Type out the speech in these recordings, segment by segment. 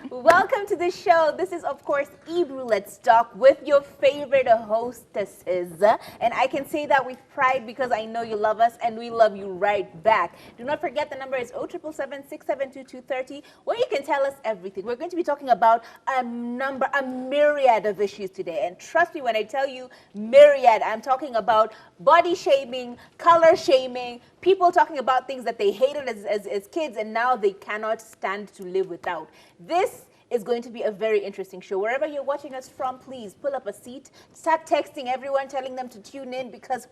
Welcome to the show. This is, of course, Ebru Let's Talk with your favorite hostesses. And I can say that with pride because I know you love us and we love you right back. Do not forget the number is 0777-672-230, where you can tell us everything. We're going to be talking about a myriad of issues today. And trust me when I tell you myriad, I'm talking about body shaming, color shaming, people talking about things that they hated as kids and now they cannot stand to live without. This is going to be a very interesting show. Wherever you're watching us from, please pull up a seat, start texting everyone, telling them to tune in because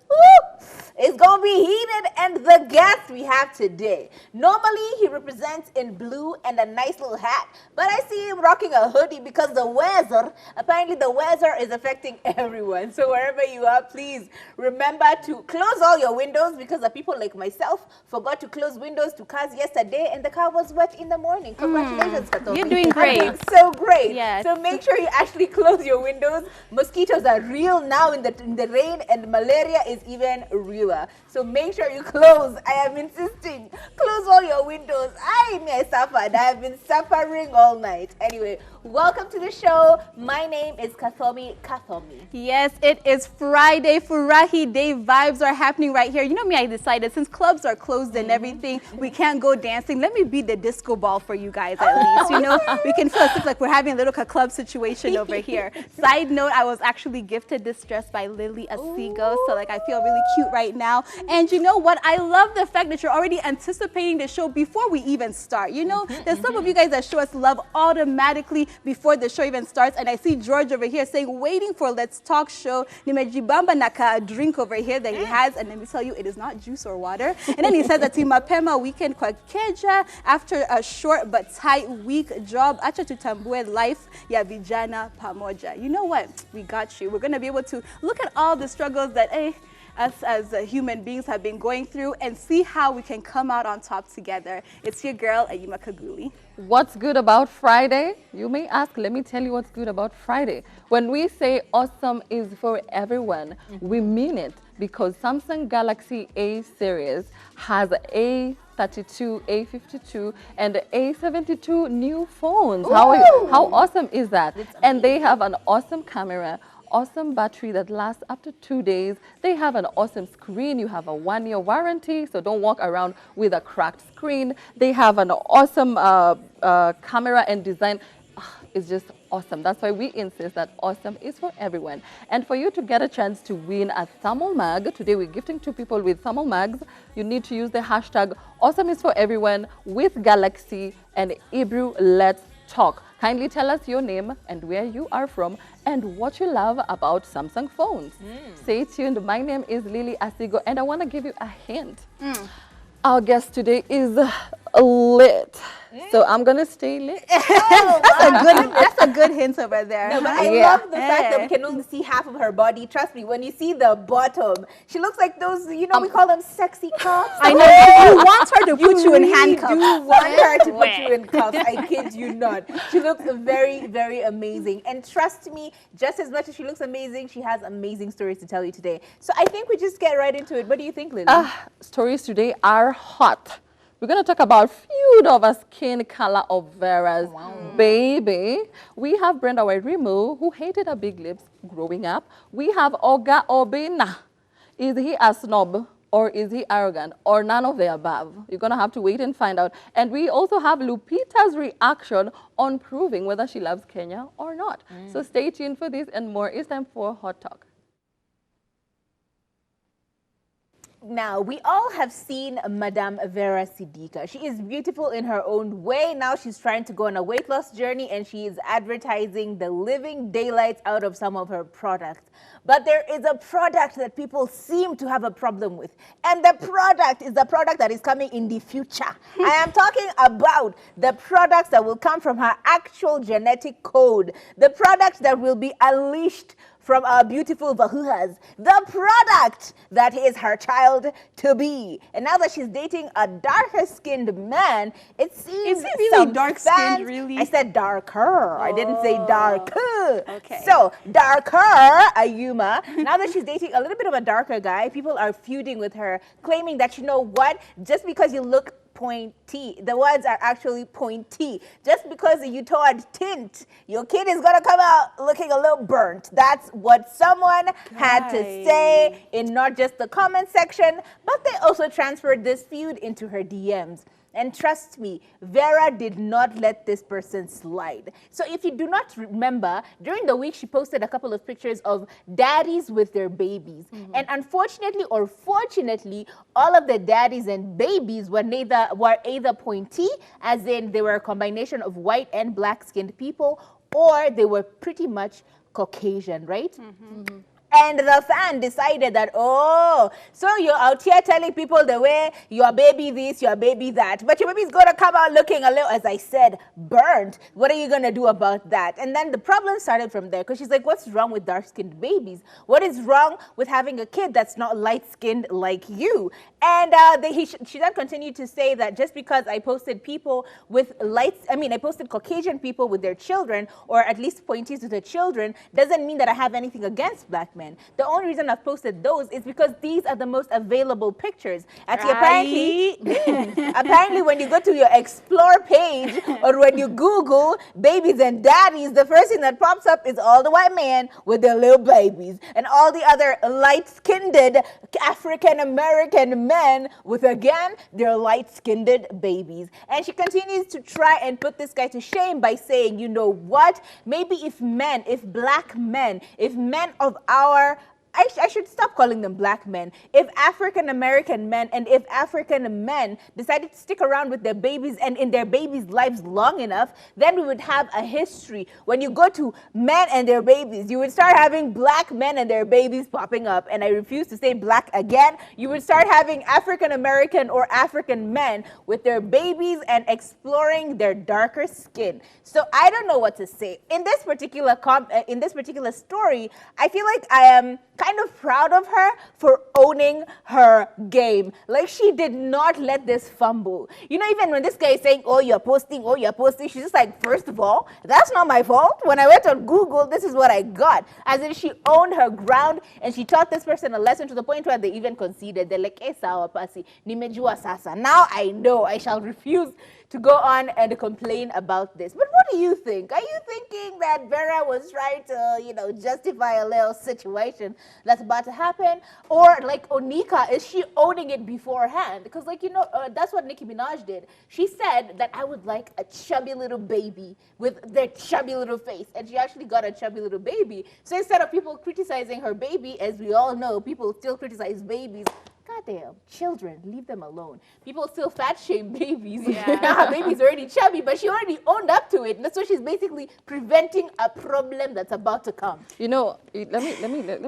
it's going to be heated. And the guest we have today, normally he represents in blue and a nice little hat, but I see him rocking a hoodie because apparently the weather is affecting everyone. So wherever you are, please remember to close all your windows because the people like myself forgot to close windows to cars yesterday and the car was wet in the morning. Congratulations, Kato. You're doing great. So great. Yes. So make sure you actually close your windows. Mosquitoes are real now in the rain, and malaria is even realer. So make sure you close. I am insisting. Close all your windows. I may suffered. I have been suffering all night. Anyway, welcome to the show. My name is Kathomi. Yes, it is Friday. Furahi Day vibes are happening right here. You know me, I decided since clubs are closed and everything, we can't go dancing. Let me be the disco ball for you guys at least. You know, we can feel like we're having a little club situation over here. Side note, I was actually gifted this dress by Lily Asigo, so like I feel really cute right now. And you know what? I love the fact that you're already anticipating the show before we even start. You know, there's some of you guys that show us love automatically before the show even starts. And I see George over here saying, waiting for Let's Talk show. Nimejibamba naka drink over here that he has. And let me tell you, it is not juice or water. And then he says that Mapema weekend kwa keja after a short but tight week job. Acha tutambue life ya vijana pamoja. You know what? We got you. We're going to be able to look at all the struggles that us as human beings have been going through and see how we can come out on top together. It's your girl, Ayima Kaguli. What's good about Friday? You may ask, let me tell you what's good about Friday. When we say awesome is for everyone, we mean it because Samsung Galaxy A series has A32, A52, and A72 new phones. How awesome is that? And they have an awesome camera, awesome battery that lasts up to 2 days. They have an awesome screen. You have a 1-year warranty, so don't walk around with a cracked screen. They have an awesome camera and design. It's just awesome. That's why we insist that awesome is for everyone. And for you to get a chance to win a thermal mug, today we're gifting 2 people with thermal mugs. You need to use the hashtag awesome is for everyone with Galaxy and Ebru Let's Talk. Kindly tell us your name and where you are from and what you love about Samsung phones. Stay tuned. My name is Lily Asigo and I want to give you a hint. Our guest today is lit. So I'm going to stay lit. That's a good hint over there. No, but I love the fact that we can only see half of her body. Trust me, when you see the bottom, she looks like those, you know, we call them sexy cops. I know. You want her to put you in really handcuffs. You want her to put you in cuffs. I kid you not. She looks very, very amazing. And trust me, just as much as she looks amazing, she has amazing stories to tell you today. So I think we just get right into it. What do you think, Lily? Stories today are hot. We're going to talk about feud over skin color of Vera's baby. We have Brenda Wairimu, who hated her big lips growing up. We have Obinna. Is he a snob or is he arrogant or none of the above? You're going to have to wait and find out. And we also have Lupita's reaction on proving whether she loves Kenya or not. So stay tuned for this and more. It's time for Hot Talk. Now, we all have seen Madame Vera Sidika. She is beautiful in her own way. Now she's trying to go on a weight loss journey and she is advertising the living daylights out of some of her products. But there is a product that people seem to have a problem with. And the product is the product that is coming in the future. I am talking about the products that will come from her actual genetic code. The products that will be unleashed from our beautiful Vahuhas, the product that is her child to be. And now that she's dating a darker skinned man, it seems Is he really dark skinned, really? I said darker. I didn't say darker. Okay. So darker, Ayuma. Now that she's dating a little bit of a darker guy, people are feuding with her, claiming that, you know what, just because you look pointy. The words are actually pointy. Just because you told tint, your kid is gonna come out looking a little burnt. That's what someone had to say in not just the comment section, but they also transferred this feud into her DMs. And trust me, Vera did not let this person slide. So if you do not remember, during the week she posted a couple of pictures of daddies with their babies. And unfortunately or fortunately, all of the daddies and babies were either pointy, as in they were a combination of white and black-skinned people, or they were pretty much Caucasian, right? And the fan decided that, oh, so you're out here telling people the way your baby this, your baby that, but your baby's going to come out looking a little, as I said, burnt. What are you going to do about that? And then the problem started from there, because she's like, what's wrong with dark-skinned babies? What is wrong with having a kid that's not light-skinned like you? And she then continued to say that just because I posted people with I posted Caucasian people with their children, or at least pointies with their children, doesn't mean that I have anything against black men. The only reason I've posted those is because these are the most available pictures. Apparently, when you go to your explore page or when you Google babies and daddies, the first thing that pops up is all the white men with their little babies and all the other light-skinned African-American men with, again, their light-skinned babies. And she continues to try and put this guy to shame by saying, you know what? Maybe if men of our I should stop calling them black men. If African American men and if African men decided to stick around with their babies and in their babies' lives long enough, then we would have a history. When you go to men and their babies, you would start having black men and their babies popping up. And I refuse to say black again. You would start having African American or African men with their babies and exploring their darker skin. So I don't know what to say. In this particular story, I feel like I am kind of proud of her for owning her game. Like, she did not let this fumble. You know, even when this guy is saying, oh, you're posting, she's just like, first of all, that's not my fault. When I went on Google, this is what I got. As in, she owned her ground and she taught this person a lesson to the point where they even conceded. They're like, sawa pasi, nimejua sasa. Now I know I shall refuse to go on and complain about this. But what do you think? Are you thinking that Vera was trying to, justify a little situation that's about to happen? Or like Onika, is she owning it beforehand? Because that's what Nicki Minaj did. She said that I would like a chubby little baby with their chubby little face. And she actually got a chubby little baby. So instead of people criticizing her baby, as we all know, people still criticize babies. Goddamn, children, leave them alone. People still fat shame babies. Yeah. Baby's already chubby, but she already owned up to it. So she's basically preventing a problem that's about to come. Let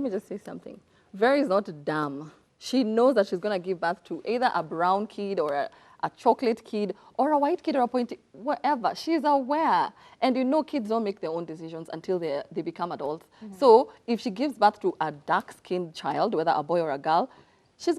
me just say something. Vera is not dumb. She knows that she's gonna give birth to either a brown kid or a chocolate kid or a white kid or a pointy, whatever. She's aware. And kids don't make their own decisions until they become adults. So if she gives birth to a dark-skinned child, whether a boy or a girl, he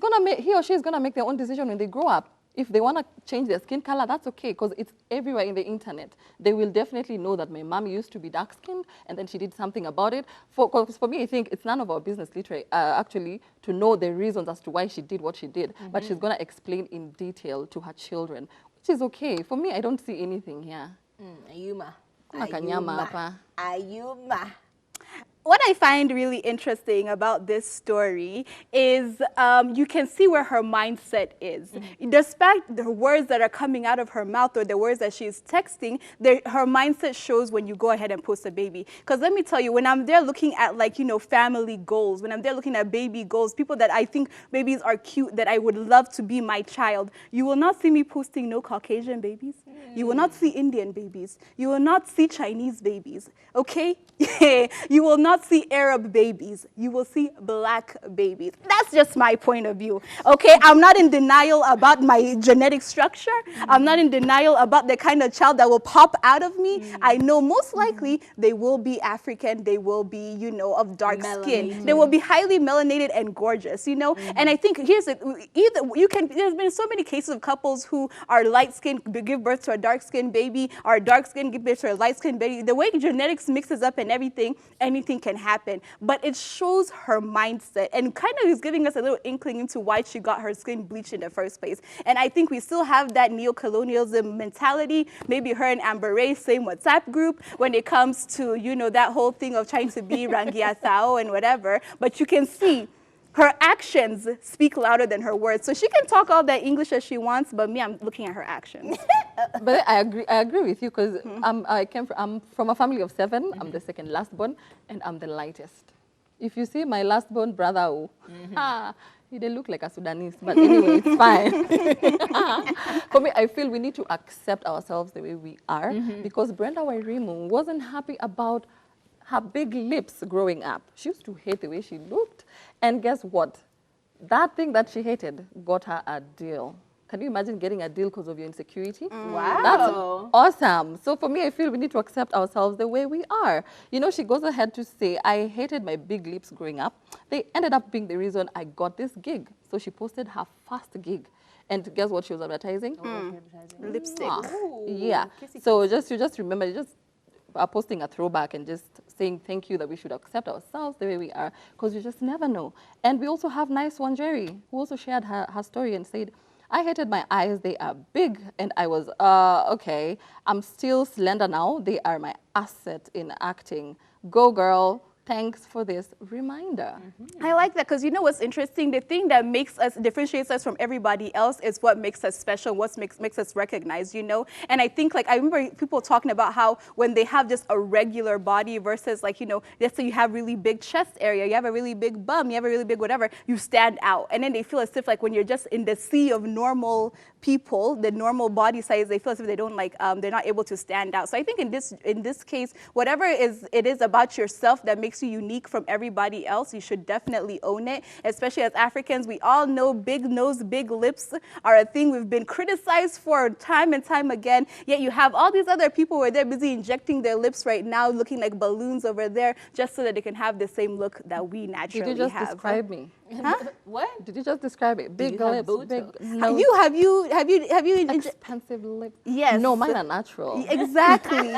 or she is gonna make their own decision when they grow up. If they wanna change their skin color, that's okay, because it's everywhere in the internet. They will definitely know that my mom used to be dark-skinned and then she did something about it. For me, I think it's none of our business, literally, actually, to know the reasons as to why she did what she did. But she's gonna explain in detail to her children, which is okay. For me, I don't see anything here. Ayuma. What I find really interesting about this story is you can see where her mindset is. Despite the words that are coming out of her mouth or the words that she's texting, her mindset shows when you go ahead and post a baby. Because let me tell you, when I'm there looking at family goals, when I'm there looking at baby goals, people that I think babies are cute, that I would love to be my child, you will not see me posting no Caucasian babies. You will not see Indian babies. You will not see Chinese babies, okay? You will not see Arab babies. You will see black babies. That's just my point of view, okay? I'm not in denial about my genetic structure. I'm not in denial about the kind of child that will pop out of me. I know most likely they will be African. They will be, of dark skin. They will be highly melanated and gorgeous, And I think there's been so many cases of couples who are light-skinned, give birth to a dark-skinned baby, or dark-skinned give birth to a light-skinned baby. The way genetics mixes up and everything can happen. But it shows her mindset and kind of is giving us a little inkling into why she got her skin bleached in the first place. And I think we still have that neo-colonialism mentality. Maybe her and Amber Ray, same WhatsApp group, when it comes to, you know, that whole thing of trying to be Rangia Sao and whatever. But you can see her actions speak louder than her words. So she can talk all that English as she wants, but me, I'm looking at her actions. But I agree with you because I'm from a family of 7. I'm the second last born, and I'm the lightest. If you see my last born brother, he didn't look like a Sudanese, but anyway, it's fine. For me, I feel we need to accept ourselves the way we are because Brenda Wairimu wasn't happy about her big lips growing up. She used to hate the way she looked. And guess what? That thing that she hated got her a deal. Can you imagine getting a deal because of your insecurity? Wow. That's awesome. So for me, I feel we need to accept ourselves the way we are. You know, she goes ahead to say, I hated my big lips growing up. They ended up being the reason I got this gig. So she posted her first gig. And guess what she was advertising? Lipstick. Yeah. So you just remember, you just are posting a throwback and just saying thank you that we should accept ourselves the way we are because you just never know. And we also have Nice One Jerry who also shared her story and said, I hated my eyes, they are big, and I was, okay, I'm still slender now, they are my asset in acting. Go girl, thanks for this reminder. I like that because you know what's interesting? The thing that differentiates us from everybody else is what makes us special, what makes us recognized, you know? And I think, like, I remember people talking about how when they have just a regular body versus, like, you know, let's say you have really big chest area, you have a really big bum, you have a really big whatever, you stand out. And then they feel as if, like, when you're just in the sea of normal people, the normal body size, they feel as if they don't, like, they're not able to stand out. So I think in this case, whatever it is about yourself that makes you unique from everybody else, you should definitely own it. Especially as Africans, we all know big nose, big lips are a thing we've been criticized for time and time again. Yet you have all these other people where they're busy injecting their lips right now, looking like balloons over there, just so that they can have the same look that we naturally have. Did you just describe me? Huh? What? Did you just describe it? Big lips, big nose. Have you Expensive lips. Yes. No, mine are natural. Exactly.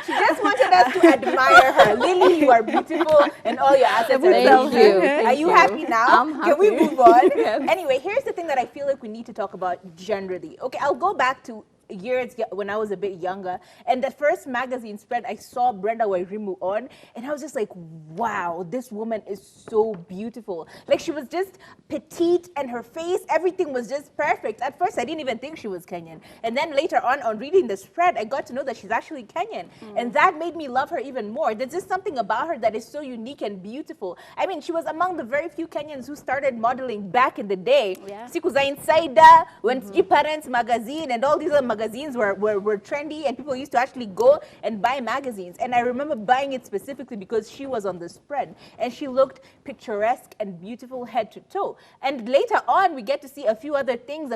She just wanted us to admire her. Lily, you are beautiful and all your assets are Thank beautiful. you. Are you happy now? I'm Can we happy. move on? Yes. Anyway, here's the thing that I feel like we need to talk about generally. Okay, I'll go back to years when I was a bit younger, and the first magazine spread I saw Brenda Wairimu on, and I was just like, wow, this woman is so beautiful. Like, she was just petite, and her face, everything was just perfect. At first, I didn't even think she was Kenyan, and then later on reading the spread, I got to know that she's actually Kenyan, and that made me love her even more. There's just something about her that is so unique and beautiful. I mean, she was among the very few Kenyans who started modeling back in the day. Siku za Insider, when Parents magazine and all these other magazines were trendy, and people used to actually go and buy magazines. And I remember buying it specifically because she was on the spread, and she looked picturesque and beautiful head to toe. And later on, we get to see a few other things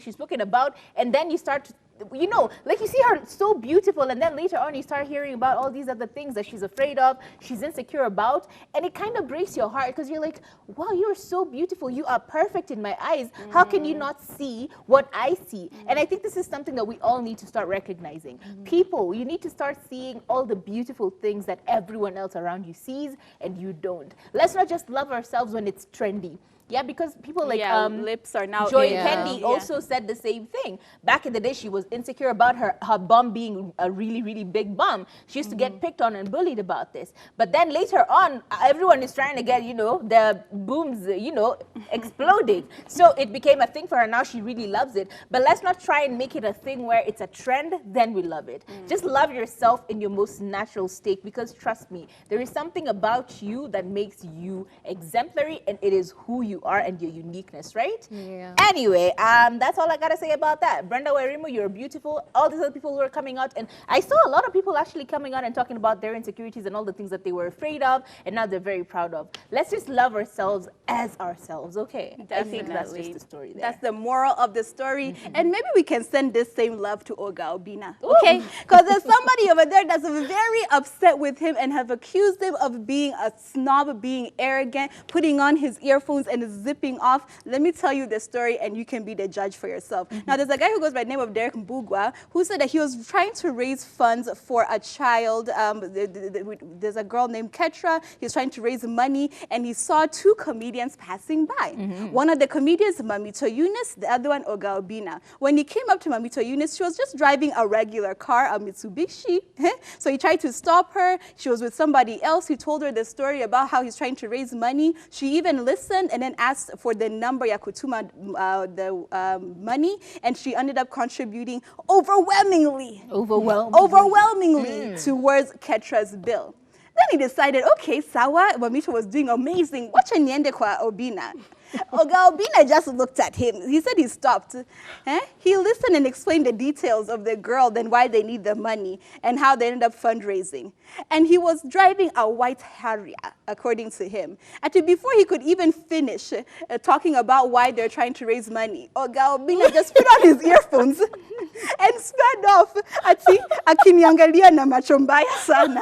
she's spoken about, and then you start to, you know, like, you see her so beautiful, and then later on you start hearing about all these other things that she's afraid of, she's insecure about, and it kind of breaks your heart because you're like, wow, you're so beautiful, you are perfect in my eyes. How can you not see what I see? And I think this is something that we all need to start recognizing. People, you need to start seeing all the beautiful things that everyone else around you sees and you don't. Let's not just love ourselves when it's trendy. Yeah, because people like lips are now Joy in. Kendi also said the same thing. Back in the day, she was insecure about her bum being a really, really big bum. She used to get picked on and bullied about this. But then later on, everyone is trying to get, you know, the booms, you know, exploding. So it became a thing for her. Now she really loves it. But let's not try and make it a thing where it's a trend, then we love it. Just love yourself in your most natural state, because trust me, there is something about you that makes you exemplary, and it is who you are and your uniqueness, right? Yeah. Anyway, that's all I gotta say about that. Brenda Wairimu, you're beautiful. All these other people who are coming out, and I saw a lot of people actually coming out and talking about their insecurities and all the things that they were afraid of, and now they're very proud of. Let's just love ourselves as ourselves, okay? I think that's just the story there. That's the moral of the story. And maybe we can send this same love to Oga Obinna, okay? Because there's somebody over there that's very upset with him and have accused him of being a snob, being arrogant, putting on his earphones and is zipping off. Let me tell you the story and you can be the judge for yourself. Now, there's a guy who goes by the name of Derek Mbugwa who said that he was trying to raise funds for a child. There's a girl named Ketra. He's trying to raise money and he saw two comedians passing by. One of the comedians, Mamito Eunice, the other one, Obinna. When he came up to Mamito Eunice, she was just driving a regular car, a Mitsubishi. So he tried to stop her. She was with somebody else. He told her the story about how he's trying to raise money. She even listened and then asked for the number Yakutuma, the money, and she ended up contributing overwhelmingly towards Ketra's bill. Then he decided, okay, sawa, Mamito was doing amazing. Wacha niende kwa Obinna. Obinna just looked at him. He said he stopped. He listened and explained the details of the girl, then why they need the money, and how they ended up fundraising. And he was driving a white Harrier, according to him. And before he could even finish talking about why they're trying to raise money, Obinna just put on his earphones and sped off. Ati akiniangalia na macho mbaya sana.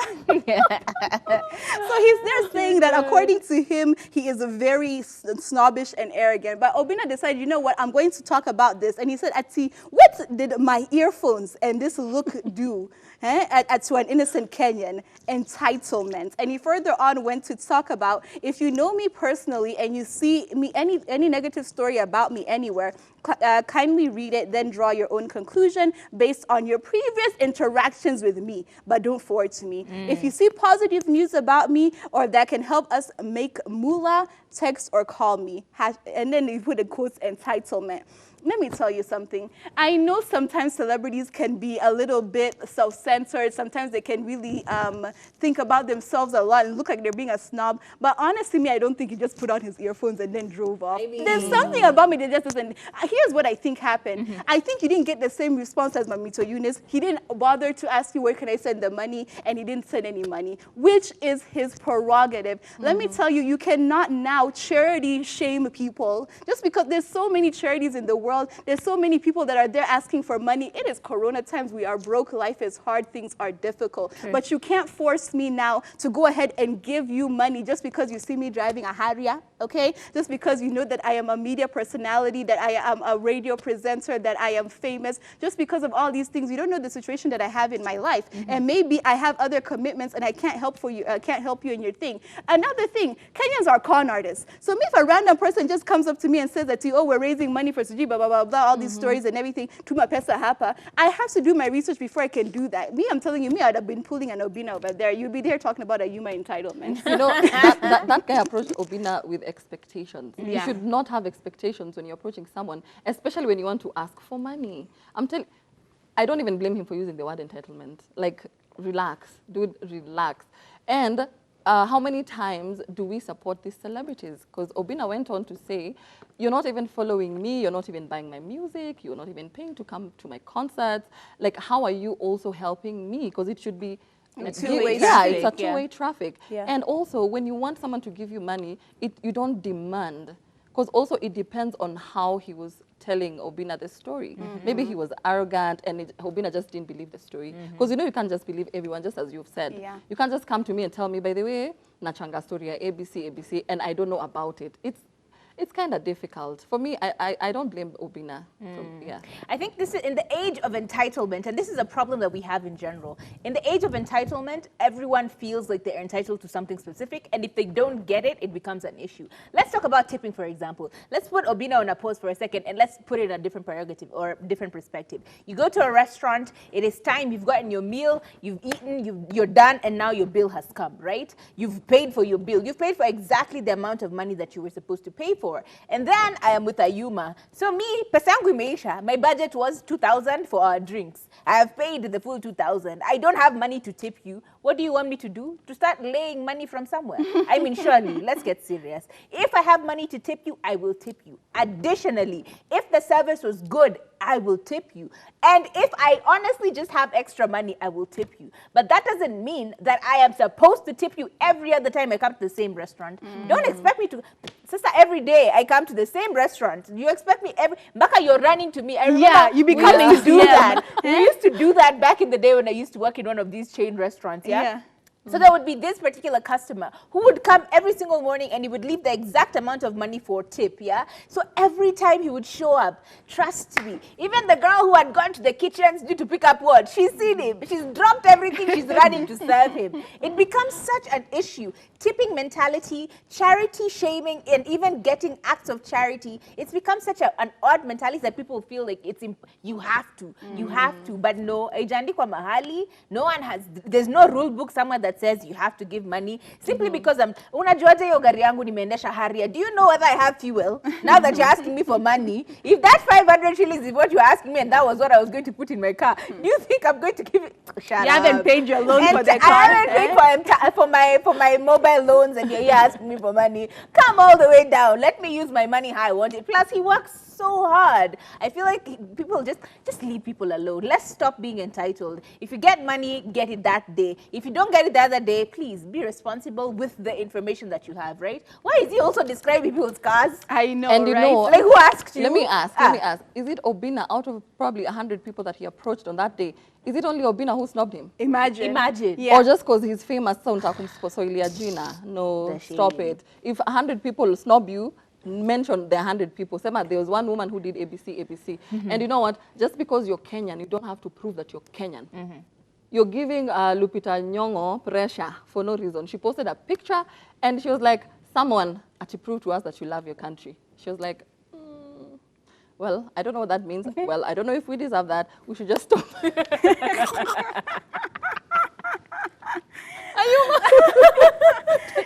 So he's there saying that according to him, he is a very snobbish and arrogant. But Obinna decided, you know what, I'm going to talk about this. And he said, Ati, what did my earphones and this look do to an innocent Kenyan? Entitlement. And he further on went to talk about, if you know me personally and you see me any negative story about me anywhere, kindly read it, then draw your own conclusion based on your previous interactions with me, but don't forward to me. If you see positive news about me or that can help us make moolah, text or call me. And then he put a quote, entitlement. Let me tell you something. I know sometimes celebrities can be a little bit self-centered. Sometimes they can really think about themselves a lot and look like they're being a snob. But honestly, me, I don't think he just put on his earphones and then drove off. There's something about me that just doesn't. Here's what I think happened. I think he didn't get the same response as Mamito Eunice. He didn't bother to ask you where can I send the money, and he didn't send any money, which is his prerogative. Let me tell you, you cannot now charity shame people just because there's so many charities in the world. There's so many people that are there asking for money. It is Corona times. We are broke. Life is hard. Things are difficult. But you can't force me now to go ahead and give you money just because you see me driving a Harrier, okay? Just because you know that I am a media personality, that I am a radio presenter, that I am famous. Just because of all these things, you don't know the situation that I have in my life. And maybe I have other commitments and I can't help for you. I can't help you in your thing. Another thing, Kenyans are con artists. So if a random person just comes up to me and says that, oh, we're raising money for Suji, blah, blah, blah, blah, all these stories and everything, Tuma Pesa Hapa, I have to do my research before I can do that. Me, I'm telling you, I'd have been pulling an Obinna over there. You'd be there talking about a human entitlement. You know, that guy approached Obinna with expectations. You should not have expectations when you're approaching someone, especially when you want to ask for money. I don't even blame him for using the word entitlement. Like, relax, dude, relax. And how many times do we support these celebrities? Because Obinna went on to say, you're not even following me, you're not even buying my music, you're not even paying to come to my concerts. Like, how are you also helping me? Because it should be two-way traffic. It's a traffic, two-way traffic. Yeah. And also, when you want someone to give you money, you don't demand. Because also it depends on how he was telling Obinna the story. Maybe he was arrogant and Obinna just didn't believe the story. Because you know you can't just believe everyone, just as you've said. You can't just come to me and tell me, by the way, Nachanga story, ABC, and I don't know about it. It's kind of difficult. For me, I don't blame Obinna. I think this is in the age of entitlement, and this is a problem that we have in general. In the age of entitlement, everyone feels like they're entitled to something specific, and if they don't get it, it becomes an issue. Let's talk about tipping, for example. Let's put Obinna on a pause for a second, and let's put it in a different prerogative or different perspective. You go to a restaurant, it is time, you've gotten your meal, you've eaten, you're done, and now your bill has come, right? You've paid for your bill. You've paid for exactly the amount of money that you were supposed to pay for. And then I am with Ayuma. So me, pesangu imeisha. My budget was 2,000 for our drinks. I have paid the full 2,000. I don't have money to tip you. What do you want me to do? To start laying money from somewhere? I mean, surely, let's get serious. If I have money to tip you, I will tip you. Additionally, if the service was good, I will tip you. And if I honestly just have extra money, I will tip you. But that doesn't mean that I am supposed to tip you every other time I come to the same restaurant. Don't expect me to, sister, every day I come to the same restaurant. You expect me Mbaka, you're running to me. I remember you become to do that. We used to do that back in the day when I used to work in one of these chain restaurants, yeah? So there would be this particular customer who would come every single morning and he would leave the exact amount of money for tip, yeah? So every time he would show up, trust me, even the girl who had gone to the kitchens to pick up what, she's seen him, she's dropped everything, she's running to serve him. It becomes such an issue. Tipping mentality, charity shaming, and even getting acts of charity, it's become such an odd mentality that people feel like you have to, but no, haijandikwa mahali, no one has, there's no rule book somewhere that says you have to give money, simply because unajuaje hiyo gari yangu nimeendesha Harrier. Do you know whether I have fuel? Now that you're asking me for money, if that 500 shillings is what you're asking me and that was what I was going to put in my car, do you think I'm going to give it? Shut You up. haven't paid your loan And for the car. I haven't paid for my mobile loans, and you're here asking me for money. Come all the way down. Let me use my money how I want it. Plus, he works so hard. I feel like people just leave people alone. Let's stop being entitled. If you get money, get it that day. If you don't get it the other day, please be responsible with the information that you have, right? Why is he also describing people's cars? I know, And you right? know, Like, who asked you? Let me ask. Is it Obinna, out of probably 100 people that he approached on that day, is it only Obinna who snubbed him? Imagine. Or just because he's famous, so ntakumsposoilia jina? No, The stop shame. it. If 100 people snub you, mention the 100 people. Sema, there was one woman who did ABC. And you know what? Just because you're Kenyan, you don't have to prove that you're Kenyan. You're giving Lupita Nyong'o pressure for no reason. She posted a picture and she was like, someone to prove to us that you love your country. She was like, well, I don't know what that means. Well, I don't know if we deserve that. We should just stop.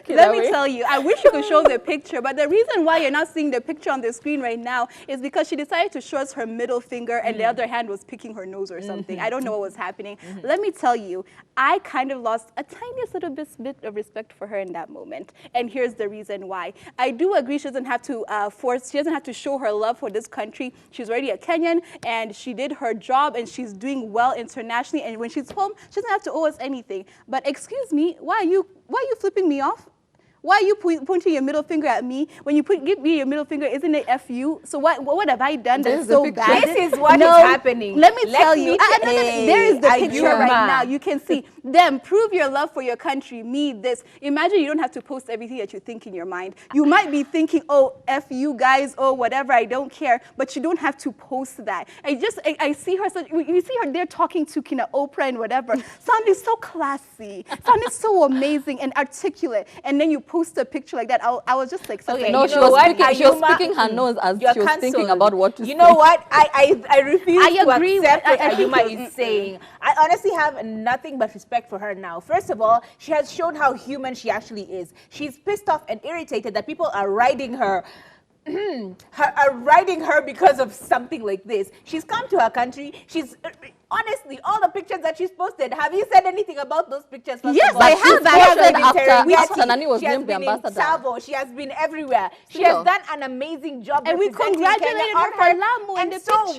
Let me tell you, I wish you could show the picture, but the reason why you're not seeing the picture on the screen right now is because she decided to show us her middle finger and the other hand was picking her nose or something. I don't know what was happening. Let me tell you, I kind of lost a tiniest little bit of respect for her in that moment. And here's the reason why. I do agree she doesn't have to she doesn't have to show her love for this country. She's already a Kenyan and she did her job and she's doing well internationally. And when she's home, she doesn't have to owe us anything. But excuse me, why are you flipping me off? Why are you pointing your middle finger at me? When you give me your middle finger, isn't it F you? So what have I done that's so bad? This is what is happening. Let me tell you. There is the picture Ayuma. right now. You can see them. Prove your love for your country. Me, this. Imagine you don't have to post everything that you think in your mind. You might be thinking, oh, F you guys, oh, whatever, I don't care. But you don't have to post that. I see her, you see her there talking to Kina Oprah and whatever. Sounding so classy. Sounding so amazing and articulate. And then you post a picture like that. I was just like, okay, no, she was picking her nose as she was thinking about what to say. You know what? I refuse to agree accept with what Ayuma is saying. I honestly have nothing but respect for her now. First of all, she has shown how human she actually is. She's pissed off and irritated that people are riding her. Are riding her because of something like this. She's come to her country. She's honestly, all the pictures that she's posted, have you said anything about those pictures? Yes, I have. After Nani was named the ambassador. Savo, she has been everywhere. She has done an amazing job. And we congratulated her for Lamu in the picture. So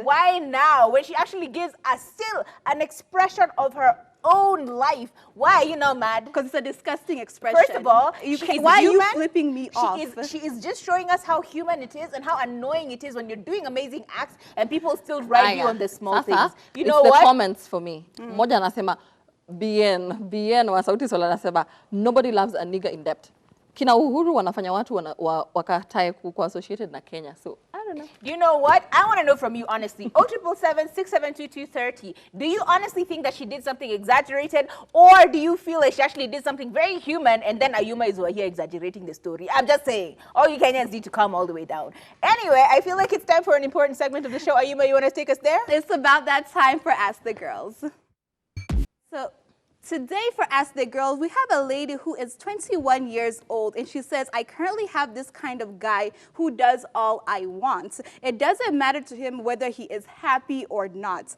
why now, when she actually gives us still an expression of her own life? Why are you now mad? Because it's a disgusting expression. First of all, why are you flipping me off? She is just showing us how human it is and how annoying it is when you're doing amazing acts and people still ride you on the small things. You know what? It's the comments for me. Moja anasema, BN wa Sauti Sol anasema, nobody loves a nigger in debt. Kina Uhuru wanafanya watu wakatae kuwa associated na Kenya. So, I don't know. You know what? I want to know from you honestly. 0777-672-230. Do you honestly think that she did something exaggerated, or do you feel like she actually did something very human and then Ayuma is over here exaggerating the story? I'm just saying. All you Kenyans need to calm all the way down. Anyway, I feel like it's time for an important segment of the show. Ayuma, you want to take us there? It's about that time for Ask the Girls. So today for Ask the Girls, we have a lady who is 21 years old, and she says, I currently have this kind of guy who does all I want. It doesn't matter to him whether he is happy or not.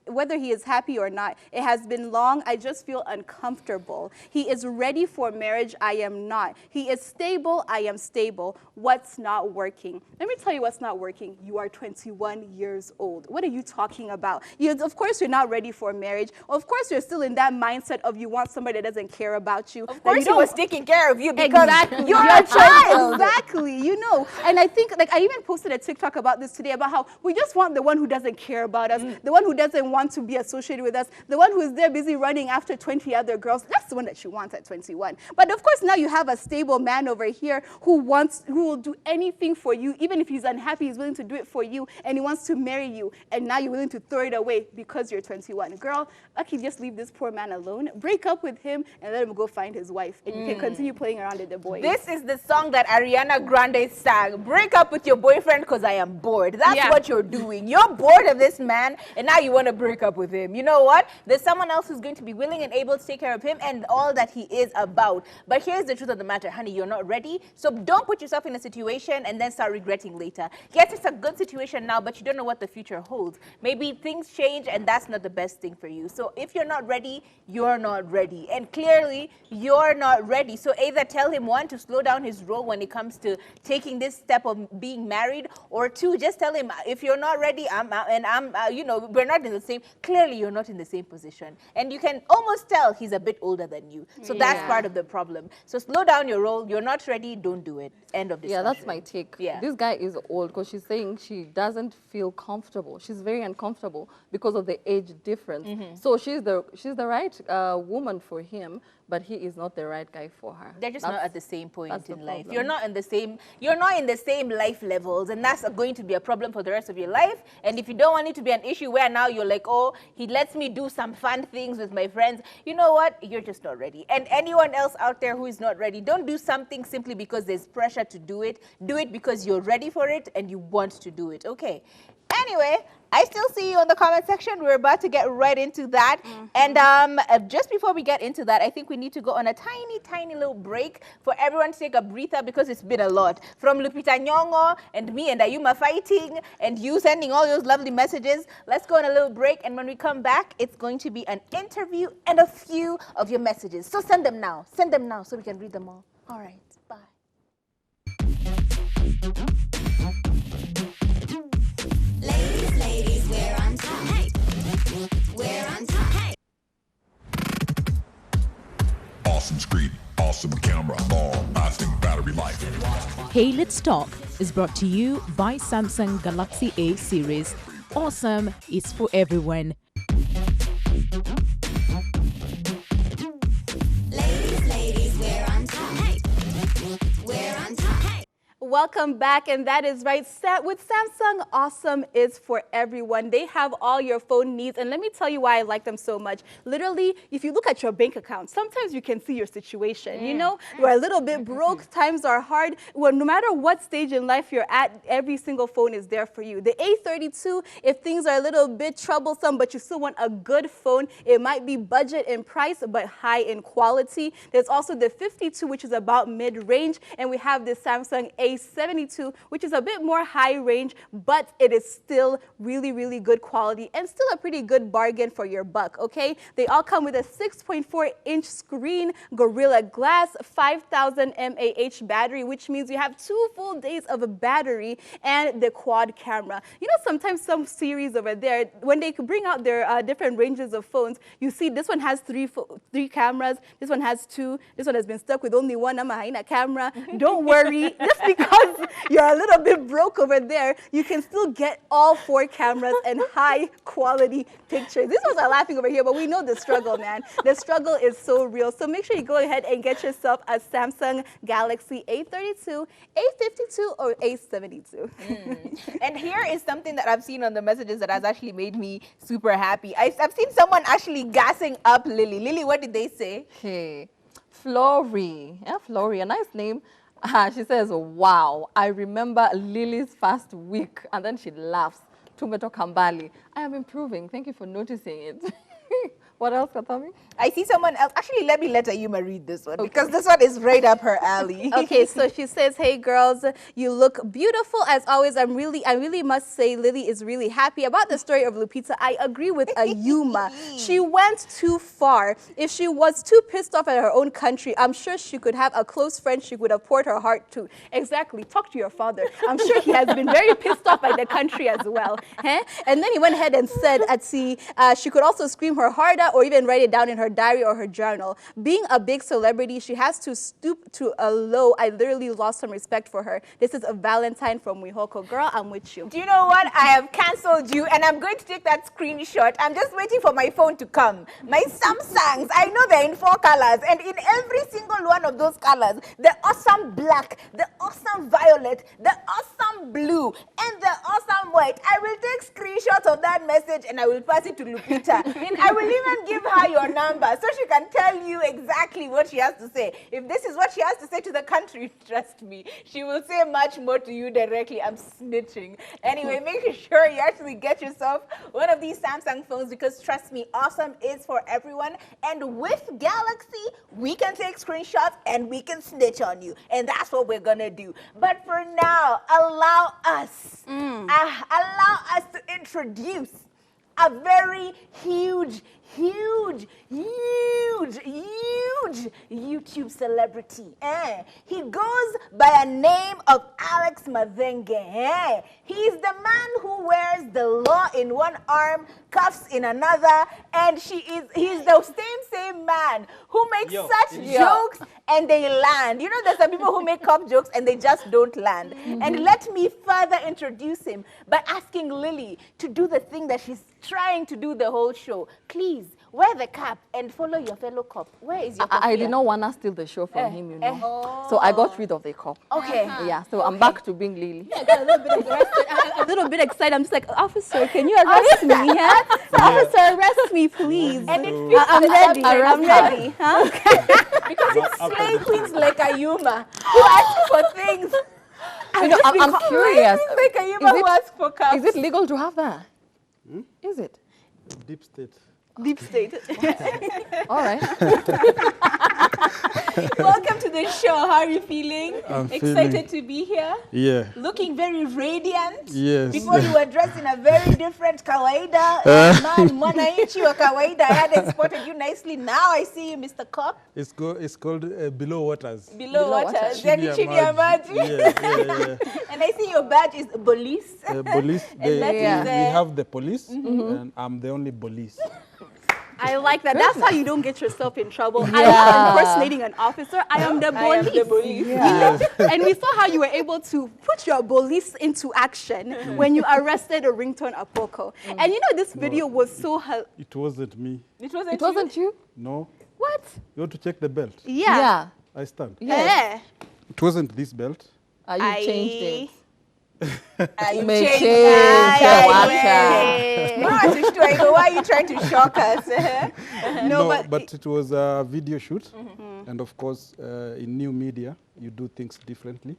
Whether he is happy or not, it has been long. I just feel uncomfortable. He is ready for marriage. I am not. He is stable. I am stable. What's not working? Let me tell you what's not working. You are 21 years old. What are you talking about? Of course, you're not ready for marriage. Of course, you're still in that mindset of you want somebody that doesn't care about you. Of course, he was taking care of you because you're a child. Exactly. You know. And I think, like, I even posted a TikTok about this today about how we just want the one who doesn't care about us, the one who doesn't want want to be associated with us. The one who's there busy running after 20 other girls, that's the one that she wants at 21. But of course, now you have a stable man over here who will do anything for you. Even if he's unhappy, he's willing to do it for you, and he wants to marry you. And now you're willing to throw it away because you're 21. Girl, okay, just leave this poor man alone. Break up with him and let him go find his wife. And you can continue playing around with the boys. This is the song that Ariana Grande sang. Break up with your boyfriend because I am bored. That's what you're doing. You're bored of this man, and now you want to break up with him. You know what? There's someone else who's going to be willing and able to take care of him and all that he is about. But here's the truth of the matter, honey. You're not ready. So don't put yourself in a situation and then start regretting later. Yes, it's a good situation now, but you don't know what the future holds. Maybe things change, and that's not the best thing for you. So if you're not ready, you're not ready. And clearly, you're not ready. So either tell him, one, to slow down his role when it comes to taking this step of being married, or two, just tell him, if you're not ready, we're not in the same, clearly you're not in the same position. And you can almost tell he's a bit older than you. So that's part of the problem. So slow down your role. You're not ready, don't do it. End of discussion. Yeah, that's my take. Yeah. This guy is old because she's saying she doesn't feel comfortable. She's very uncomfortable because of the age difference. So she's the right woman for him, but he is not the right guy for her. They're just not at the same point in life. Problem. You're not in the same life levels, and that's going to be a problem for the rest of your life. And if you don't want it to be an issue where now you're like, oh, he lets me do some fun things with my friends, you know what? You're just not ready. And anyone else out there who is not ready, don't do something simply because there's pressure to do it. Do it because you're ready for it and you want to do it. Okay. Anyway, I still see you in the comment section. We're about to get right into that. And just before we get into that, I think we need to go on a tiny little break for everyone to take a breather because it's been a lot. From Lupita Nyong'o and me and Ayuma fighting and you sending all those lovely messages. Let's go on a little break. And when we come back, it's going to be an interview and a few of your messages. So send them now. Send them now so we can read them all. All right. Bye. Ladies, we're on top. Hey, we're on top. Hey. Awesome screen, awesome camera, long-lasting battery life. Hey, Let's Talk is brought to you by Samsung Galaxy A series. Awesome is for everyone. Ladies, we're on top. Hey, we're on top. Hey. Welcome back, and that is right. With Samsung, awesome is for everyone. They have all your phone needs, and let me tell you why I like them so much. Literally, if you look at your bank account, sometimes you can see your situation. You know, you're a little bit broke, times are hard. Well, no matter what stage in life you're at, every single phone is there for you. The A32, if things are a little bit troublesome, but you still want a good phone, it might be budget in price, but high in quality. There's also the 52, which is about mid-range, and we have the Samsung A72, which is a bit more high range, but it is still really good quality and still a pretty good bargain for your buck, okay? They all come with a 6.4-inch screen, Gorilla Glass, 5,000 mAh battery, which means you have 2 full days of a battery, and the quad camera. You know, sometimes some series over there, when they bring out their different ranges of phones, you see this one has three cameras, this one has 2, this one has been stuck with only one camera. Don't worry, just because you're a little bit broke over there, you can still get all 4 cameras and high quality pictures. These ones are laughing over here, but we know the struggle, man. The struggle is so real. So make sure you go ahead and get yourself a Samsung Galaxy A32, A52, or A72. And here is something that I've seen on the messages that has actually made me super happy. I've seen someone actually gassing up Lily. Lily, what did they say? Okay. Flory. Yeah, Flory, a nice name. She says, wow, I remember Lily's first week. And then she laughs. Tumeto Kambali. I am improving. Thank you for noticing it. What else, Katami? I see someone else. Actually, let me let Ayuma read this one because this one is right up her alley. Okay, so she says, hey girls, you look beautiful as always. I really must say Lily is really happy about the story of Lupita. I agree with Ayuma. She went too far. If she was too pissed off at her own country, I'm sure she could have a close friend she would have poured her heart to. Exactly. Talk to your father. I'm sure he has been very pissed off by the country as well. And then he went ahead and said, she could also scream her heart out that or even write it down in her diary or her journal. Being a big celebrity, she has to stoop to a low. I literally lost some respect for her. This is a Valentine from Wihoko. Girl, I'm with you. Do you know what? I have cancelled you and I'm going to take that screenshot. I'm just waiting for my phone to come. My Samsungs, I know they're in 4 colors, and in every single one of those colors, the awesome black, the awesome violet, the awesome blue, and the awesome white. I will take screenshots of that message and I will pass it to Lupita. And I will even give her your number so she can tell you exactly what she has to say. If this is what she has to say to the country, trust me, she will say much more to you directly. I'm snitching. Anyway, make sure you actually get yourself one of these Samsung phones, because trust me, awesome is for everyone. And with Galaxy, we can take screenshots and we can snitch on you. And that's what we're gonna do. But for now, allow us to introduce a very huge YouTube celebrity. He goes by a name of Alex Mathenge. He's the man who wears the law in one arm, cuffs in another, and he's the same man who makes such jokes and they land. You know, there's some people who make cop jokes and they just don't land. And let me further introduce him by asking Lily to do the thing that she's trying to do the whole show. Please, wear the cap and follow your fellow cop. Where is your cop? I did not want to steal the show from him, you know. So I got rid of the cop. Okay. Yeah, so I'm back to being Lily. I got a little bit excited. I'm just like, officer, can you arrest me? Yeah? Officer, arrest me, please. And it feels I'm ready. I'm ready. Huh? because it's slay queens like Ayuma who ask for things. You know, I'm curious. Like Ayuma who ask for cups. Is it legal to have that? Is it? Deep state. Deep state. All right. Welcome to the show. How are you feeling? I'm Excited to be here? Yeah. Looking very radiant. Yes. Before you were dressed in a very different kawaida. Man, mwananchi wa kawaida. I hadn't spotted you nicely. Now I see you, Mr. Cop. It's called Below Waters. Below waters. Chini Then ya chini ya maji. maji. And I see your badge is police. Police. And that is, We have the police, and I'm the only police. I like that. That's how you don't get yourself in trouble. I'm not impersonating an officer. I am the police. I am the police. You know? And we saw how you were able to put your police into action when you arrested a ringtone Apoko. And you know, this video was so... It wasn't me. It Wasn't you? No. What? You want to check the belt? Yeah. I stand. Yeah. It wasn't this belt. You changed it. You May changed change it. Why are you trying to shock us? No, but it was a video shoot. And of course, in new media, you do things differently.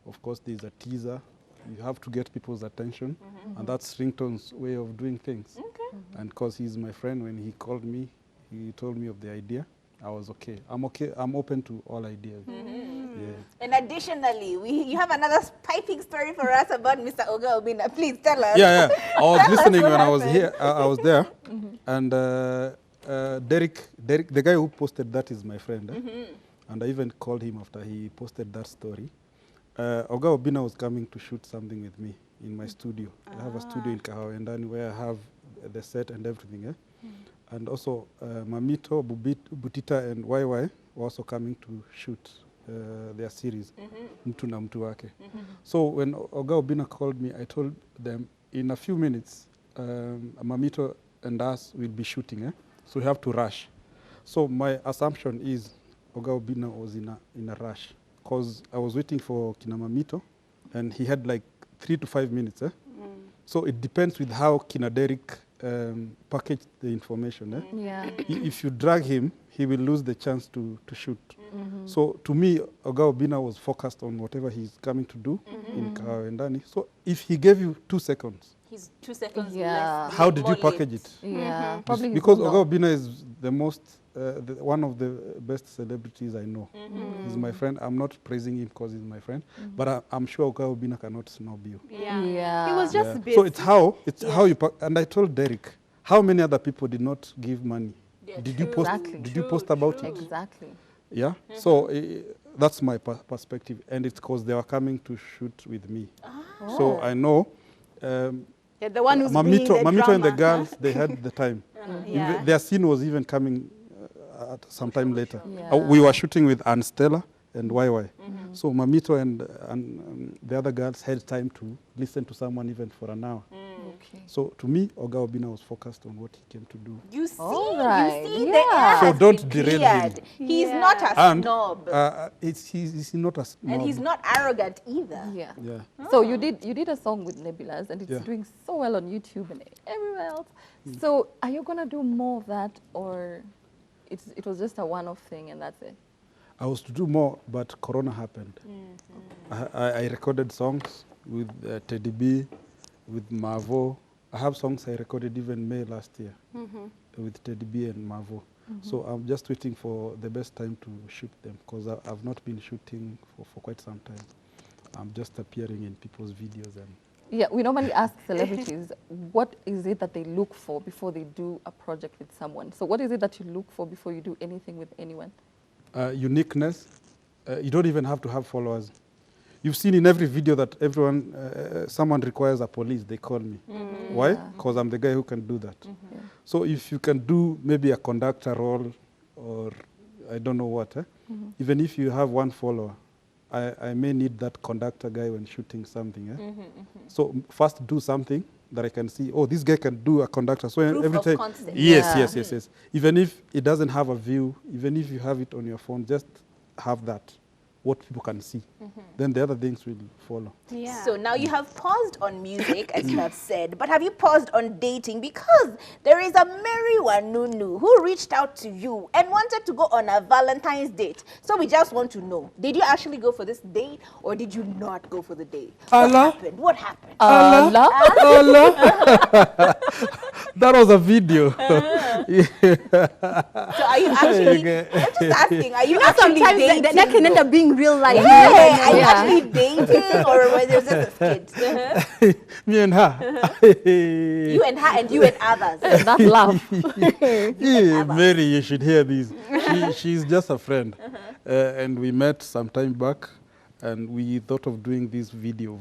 Of course, there's a teaser. You have to get people's attention. And that's Ringtone's way of doing things. And because he's my friend, when he called me, he told me of the idea. I was okay. I'm open to all ideas. Yeah. And additionally, you have another piping story for us about Mr. Oga Obinna. Please tell us. Yeah. I was listening what when I was happened. here. I was there. And Derek, the guy who posted that is my friend. And I even called him after he posted that story. Oga Obinna was coming to shoot something with me in my studio. I have a studio in Kahawendani where I have the set and everything. And also Mamito, Butita, and YY were also coming to shoot their series, Mtu na Mtu Wake. So when Oga Obinna called me, I told them in a few minutes, Mamito and us will be shooting. So we have to rush. So my assumption is Oga Obinna was in a rush, because I was waiting for Kina Mamito, and he had like 3 to 5 minutes. So it depends with how Kina Derek package the information. Yeah. If you drag him, he will lose the chance to shoot. So to me, Oga Obinna was focused on whatever he's coming to do in Kahawendani. So if he gave you 2 seconds, He's 2 seconds Yeah. less. how did you more package late. it? Yeah. Probably Because his Oga Obinna is the most, one of the best celebrities I know. He's my friend. I'm not praising him because he's my friend, but I'm sure Oga Obinna cannot snob you. Yeah. It was just busy. So it's how you and I told Derek, how many other people did not give money? Yeah, Did you post? Exactly. Did you post about it? Exactly. Yeah. So that's my perspective, and it's because they were coming to shoot with me. So I know Yeah, the one who's bringing the Mamito and the drama, girls, they had the time. Yeah. Their scene was even coming at sometime later. Yeah. We were shooting with Ann Stella and YY. So Mamito and the other girls had time to listen to someone even for an hour. Okay. So to me, Oga Obinna was focused on what he came to do. You see, All right, you see, yeah. the air So has don't been derail him. cleared. He's not a And snob. he's not a snob. And he's not arrogant either. Yeah. Yeah. So you did a song with Nebulas, and it's Yeah. doing so well on YouTube and everywhere else. So are you gonna do more of that, or it was just a one-off thing and that's it? I was to do more, but Corona happened. I recorded songs with Teddy B, with Mavo. I have songs I recorded even May last year with Teddy B and Mavo. So I'm just waiting for the best time to shoot them, because I've not been shooting for quite some time. I'm just appearing in people's videos. And Yeah, we normally ask celebrities, what is it that they look for before they do a project with someone? So what is it that you look for before you do anything with anyone? uniqueness. You don't even have to have followers. You've seen in every video that someone requires a police, they call me. Why? Because I'm the guy who can do that. So if you can do maybe a conductor role or I don't know what, even if you have one follower, I may need that conductor guy when shooting something. So first do something that I can see, oh, this guy can do a conductor. So Proof every of time, concept. yes. Even if it doesn't have a view, even if you have it on your phone, just have that, what people can see. Then the other things will follow. Yeah. So now you have paused on music, as you have said, but have you paused on dating? Because there is a Mary Wanunu who reached out to you and wanted to go on a Valentine's date. So we just want to know, did you actually go for this date or did you not go for the date? Allah. What happened? Allah? Allah. That was a video. So are you actually, I'm just asking, are you actually Sometimes dating? that can end up being real life. Yeah, are you Yeah. actually dating or was it just a skit? Me and her. You and her and you and others. That's love. Yeah, Mary, you should hear this. She's just a friend. And we met some time back, and we thought of doing this video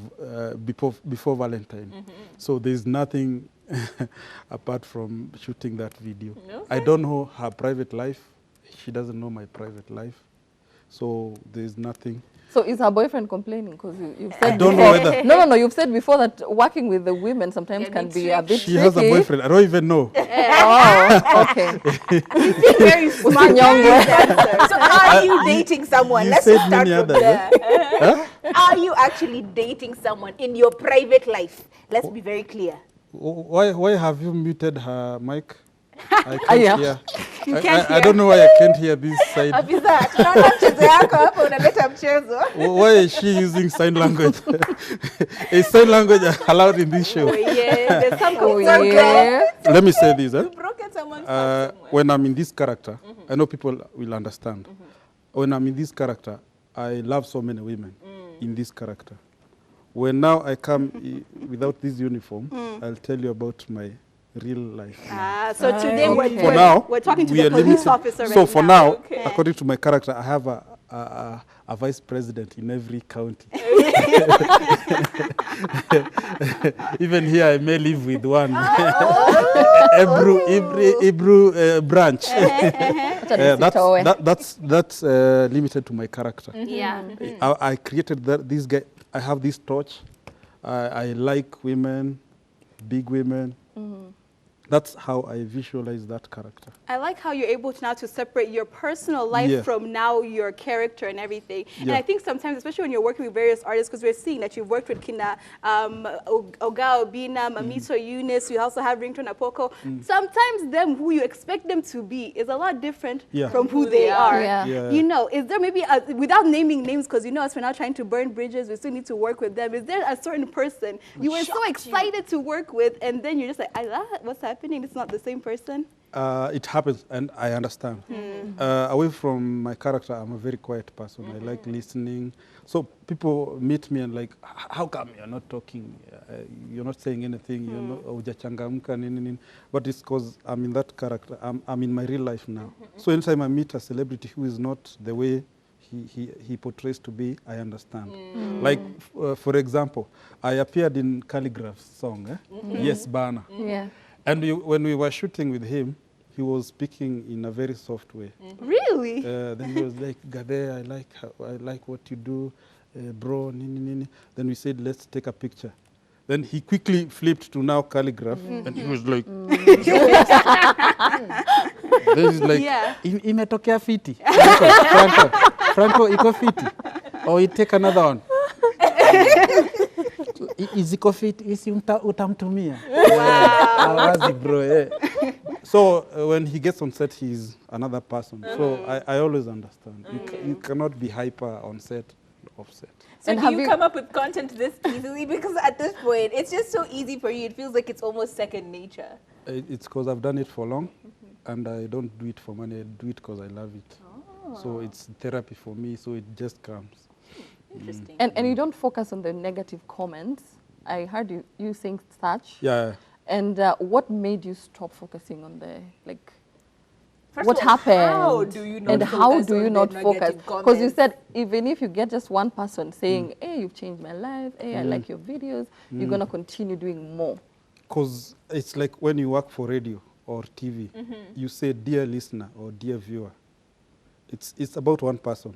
before Valentine. So there's nothing apart from shooting that video. I don't know her private life. She doesn't know my private life. So there's nothing. So is her boyfriend complaining? Because you've said I don't know whether No, you've said before that working with the women sometimes can be a bit she has a tricky. boyfriend. I don't even know. Oh, okay. Very smart. Nyong'o. So are you dating someone? you Let's said just start many from others, there. Are you actually dating someone in your private life? Let's be very clear. Why have you muted her mic? I can't Yeah. hear. can't I don't know why I can't hear this side. Afisa, tunaona mchezo yako hapa unaleta mchezo. Why is she using sign language? Is sign language allowed in this show? Oh yeah, there's some Oh, concern. yeah. Let me say this. Broken someone's heart somewhere. When I'm in this character, I know people will understand. When I'm in this character, I love so many women in this character. When now I come without this uniform, I'll tell you about my real life. So today For now, we're talking to we the are police limited. officer So right for now. now, according to my character, I have a vice president in every county. Even here, I may live with one. Ebru branch. That's limited to my character. Yeah. I created this guy. I have this torch. I like women, big women. That's how I visualize that character. I like how you're able to now to separate your personal life Yeah. from now your character and everything. And Yeah. I think sometimes, especially when you're working with various artists, because we're seeing that you've worked with Kina, Oga Obinna, Mamito Eunice, you also have Ringtone Apoko. Sometimes them, who you expect them to be, is a lot different Yeah. from who they are. Yeah. Yeah. You know, is there maybe, without naming names, because you know us, we're now trying to burn bridges, we still need to work with them. Is there a certain person you were so excited to work with, and then you're just like, what's happening? It's not the same person? It happens, and I understand. Away from my character, I'm a very quiet person. I like listening. So people meet me and like, how come you're not talking? You're not saying anything. You're not hujachangamka, nini. But it's because I'm in that character. I'm in my real life now. So anytime I meet a celebrity who is not the way he portrays to be, I understand. Like, for example, I appeared in Calligraph's song, Yes, Bana. Yeah. And when we were shooting with him, he was speaking in a very soft way. Really? Then he was like, Gade, I like what you do, bro, nini, nini. Then we said, let's take a picture. Then he quickly flipped to now calligraph, and he was like, then he's like, imetokea fiti. Franco, iko fiti. Or you take another one. Iziko fiti, isi utamtumia. Wow. Bro, yeah. So when he gets on set, he's another person. So I always understand. You cannot be hyper on set, off set. So And do have you you- come up with content this easily? Because at this point, it's just so easy for you. It feels like it's almost second nature. It's because I've done it for long, and I don't do it for money. I do it because I love it. So it's therapy for me, so it just comes. Interesting. And you don't focus on the negative comments. I heard you saying such. Yeah. And what made you stop focusing on the, like, First what of all, happened? How do you not and focus how do on you the not focus? negative Because you comments? said even if you get just one person saying, hey, you've changed my life, hey, I like your videos, you're going to continue doing more. Because it's like when you work for radio or TV, you say, dear listener or dear viewer. It's about one person.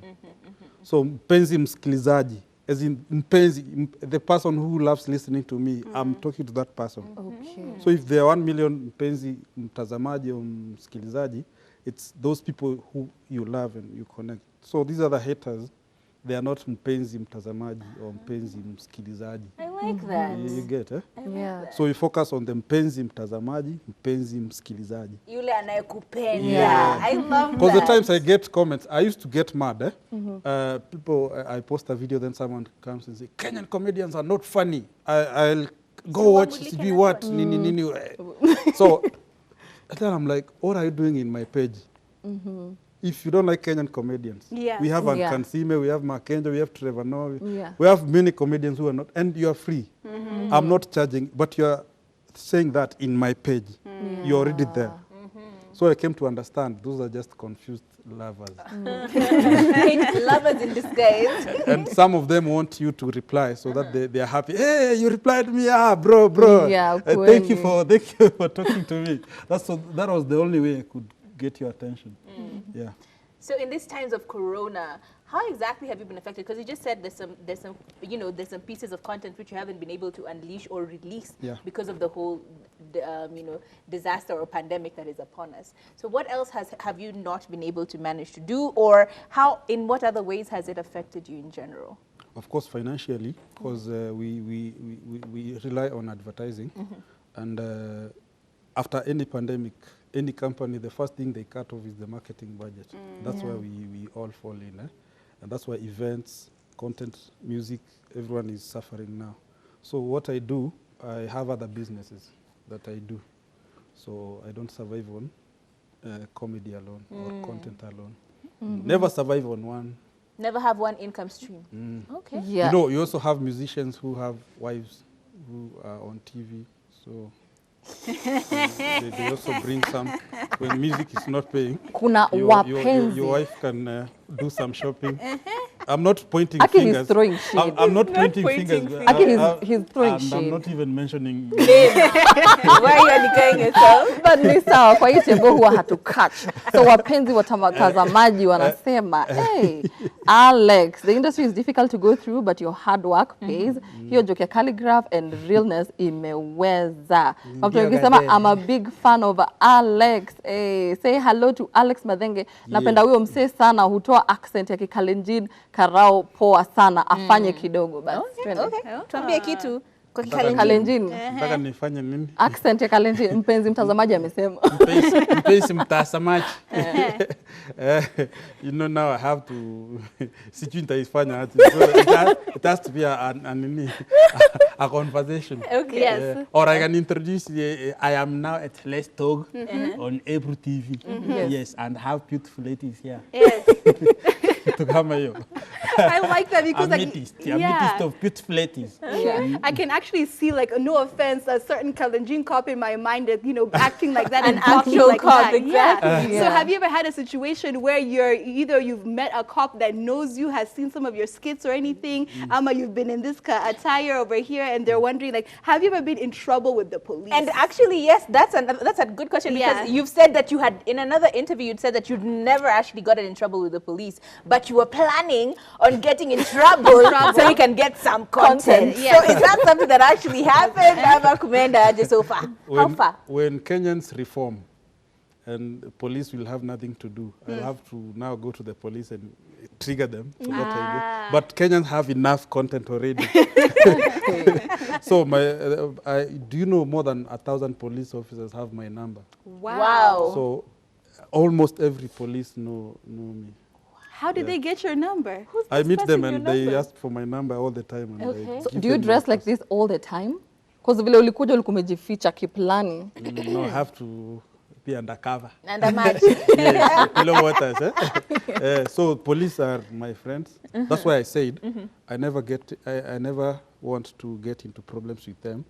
So mpenzi msikilizaji, as in mpenzi, the person who loves listening to me, I'm talking to that person. Okay. So if there are 1 million mpenzi mtazamaji or msikilizaji, it's those people who you love and you connect. So these are the haters. They are not mpenzi mtazamaji or mpenzi msikilizaji. I like that. You get, eh? Yeah. So you focus on the mpenzi mtazamaji, mpenzi msikilizaji. Yule anayekupenda. Yeah. I love Because that. the times I get comments, I used to get mad. People, I post a video, then someone comes and say, Kenyan comedians are not funny. I'll go So watch what will you CB cannot what. watch? Nini, nini. So then I'm like, what are you doing in my page? If you don't like Kenyan comedians, Yeah. we have Yeah. Ankansime, we have Makenjo, we have Trevor Noah, Yeah. we have many comedians who are not, and you are free. I'm not charging, but you are saying that in my page. You're already there. So I came to understand those are just confused lovers. Hate lovers in disguise. And some of them want you to reply so that they are happy. Hey, you replied to me, bro. Yeah, thank you kweli. for talking to me. That was the only way I could get your attention. Yeah. So in these times of Corona, how exactly have you been affected? Because you just said there's some pieces of content which you haven't been able to unleash or release because of the whole disaster or pandemic that is upon us. So what else have you not been able to manage to do, or in what other ways has it affected you in general? Of course, financially, because we rely on advertising, and after any pandemic, any company, the first thing they cut off is the marketing budget. That's where we all fall in, and that's why events, content, music, everyone is suffering now. So what I do, I have other businesses that I do. So I don't survive on comedy alone or content alone. Never survive on one. Never have one income stream. Okay. Yeah. You know, you also have musicians who have wives who are on TV. So they also bring some. When music is not paying, Kuna wapenzi. your wife can do some shopping. I'm not pointing Aki, fingers. he's throwing shade. I'm not pointing fingers. Aki, he's throwing I'm shade. not even mentioning. Why are you declaring yourself? But ni sawa, kwa hiyo tembo huwa hatukach. So wapenzi watazamaji wanasema, hey, Alex, the industry is difficult to go through, but your hard work pays. Hiyo joke ya calligraph and realness imeweza. Mtu akisema, I'm a big fan of Alex. Hey, say hello to Alex Mathenge. Napenda huyo msee sana, hutoa accent ya Kikalenjin, karao poa sana, afanye kidogo basi. Okay. Tuambie kitu kwa Kalenjin. Nataka nifanye nini? Accent ya Kalenjin, mpenzi mtazamaji amesema. Mpenzi mtazamaji. You know, now I have to sijui nitaifanya aje. So it has to be a conversation. Okay. Yes. Or I can introduce I am now at Let's Talk on Ebru TV. Yes, and have beautiful ladies here. Yes. To kama hiyo. I like that because Amethyst of beautiful ladies. I can actually see, like, no offense, a certain Kalenjin cop in my mind that, acting like that and An talking actual like cop, that. exactly. Yeah. So have you ever had a situation situation where you've met a cop that knows you, has seen some of your skits or anything, you've been in this attire over here, and they're wondering, like, have you ever been in trouble with the police? And actually, yes, that's a good question, because you've said that you had, in another interview, you'd said that you'd never actually gotten in trouble with the police, but you were planning on getting in trouble so you can get some content. So is that something that actually happened? So far? How far? When Kenyans reform and the police will have nothing to do, I'll have to now go to the police and trigger them. So but Kenyans have enough content already. So do you know more than 1,000 police officers have my number? Wow. So almost every police know me. How did they get your number? I meet them and they ask for my number all the time. And I So give do you them dress my like this all the time? Because vile ulikuja ulikumejificha kiplani. No, I have to be undercover. And a match. Yes, below waters. So police are my friends. That's why I said I never want to get into problems with them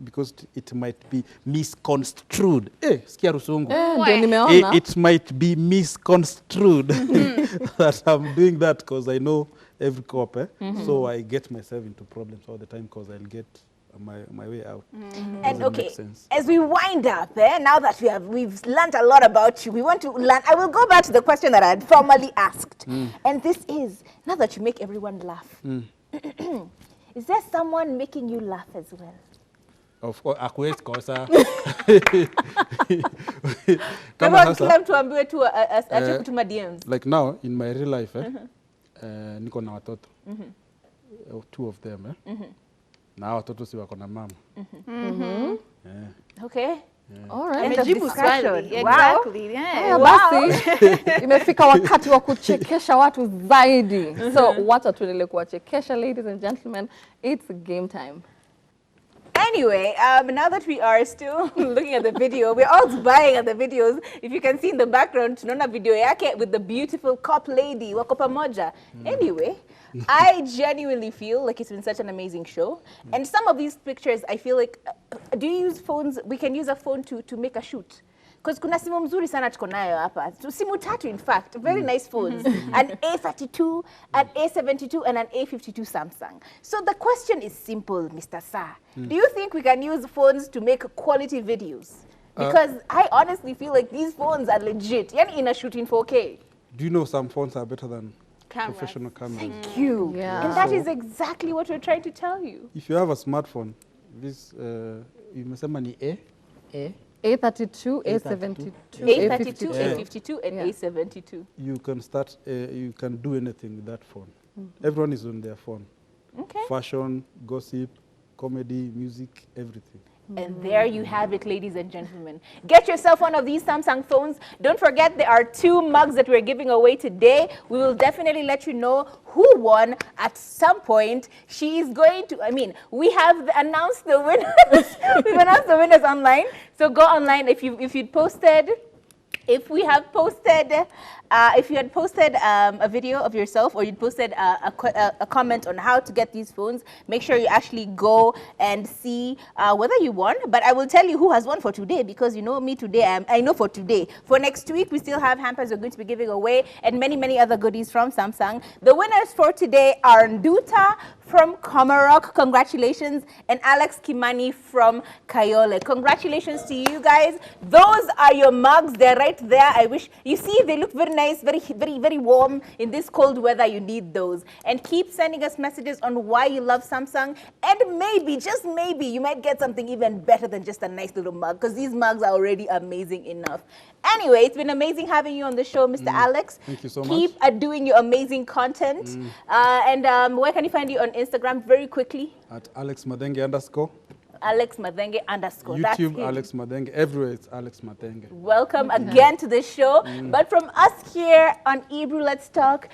because it might be misconstrued. Sikia rusungu. Ndio nimeona. It might be misconstrued that I'm doing that because I know every cop. So I get myself into problems all the time because I'll get my way out. And okay, as we wind up, now that we've learned a lot about you, we want to learn. I will go back to the question that I had formally asked, and this is, now that you make everyone laugh, is there someone making you laugh as well? Of course, akwezi kosa. Kila mtu ambiwe tu ache kutuma DMs. Like now in my real life, niko na watoto, 2 of them. Na watoto si wako na mama. Okay. All right. Exactly. Yeah. Basi imefika wakati wa kuchekesha watu zaidi. So wacha tuendelee kuwachekesha, ladies and gentlemen. It's game time. Anyway, now that we are still looking at the video, we're all buying at the videos. If you can see in the background, tunaona video yake with the beautiful cop lady, wako pamoja. Anyway, I genuinely feel like it's been such an amazing show. And some of these pictures, I feel like, do you use phones? We can use a phone to make a shoot. Because kuna simu mzuri sana tuko nayo hapa. Simu tatu, in fact, very nice phones. An A32, an A72, and an A52 Samsung. So the question is simple, Mr. Sa. Do you think we can use phones to make quality videos? Because I honestly feel like these phones are legit. Yani in a shooting 4K. Do you know some phones are better than Cameras. professional cameras? Thank you. Yeah. And that is exactly what we're trying to tell you. If you have a smartphone, this imesema ni A32, A72, A32, A52, and A72. you can start, you can do anything with that phone. Everyone is on their phone. Okay. Fashion, gossip, comedy, music, everything. And there you have it, ladies and gentlemen. Get yourself one of these Samsung phones. Don't forget there are 2 mugs that we're giving away today. We will definitely let you know who won at some point. She is going to, we have announced the winners. We've announced the winners online. So go online if you had posted a video of yourself, or you'd posted a comment on how to get these phones, make sure you actually go and see whether you won. But I will tell you who has won for today, because you know me today, I know for today. For next week, we still have hampers we're going to be giving away, and many, many other goodies from Samsung. The winners for today are Nduta from Komarok, congratulations, and Alex Kimani from Kayole. Congratulations to you guys. Those are your mugs. They're right there. I wish, you see, they look very nice, very, very, very warm. In this cold weather, you need those. And keep sending us messages on why you love Samsung. And maybe, just maybe, you might get something even better than just a nice little mug, because these mugs are already amazing enough. Anyway, it's been amazing having you on the show, Mr. Alex. Thank you so much. Keep doing your amazing content. And where can you find you on Instagram very quickly? At Alex Mathenge _ Alex Mathenge _ That's YouTube, him. Alex Mathenge. Everywhere it's Alex Mathenge. Welcome again to the show. But from us here on Ebru Let's Talk,